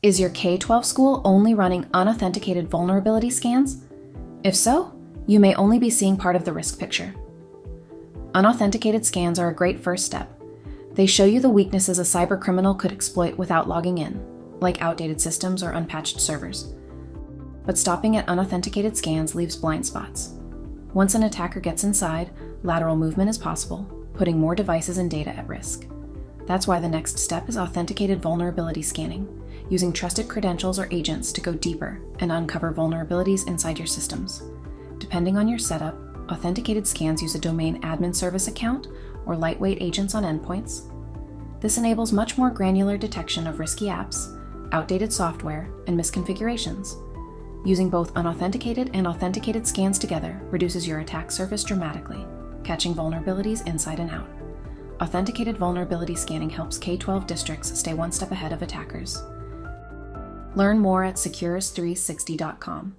Is your K-12 school only running unauthenticated vulnerability scans? If so, you may only be seeing part of the risk picture. Unauthenticated scans are a great first step. They show you the weaknesses a cybercriminal could exploit without logging in, like outdated systems or unpatched servers. But stopping at unauthenticated scans leaves blind spots. Once an attacker gets inside, lateral movement is possible, putting more devices and data at risk. That's why the next step is authenticated vulnerability scanning, using trusted credentials or agents to go deeper and uncover vulnerabilities inside your systems. Depending on your setup, authenticated scans use a domain admin service account or lightweight agents on endpoints. This enables much more granular detection of risky apps, outdated software, and misconfigurations. Using both unauthenticated and authenticated scans together reduces your attack surface dramatically, catching vulnerabilities inside and out. Authenticated vulnerability scanning helps K-12 districts stay one step ahead of attackers. Learn more at Securus360.com.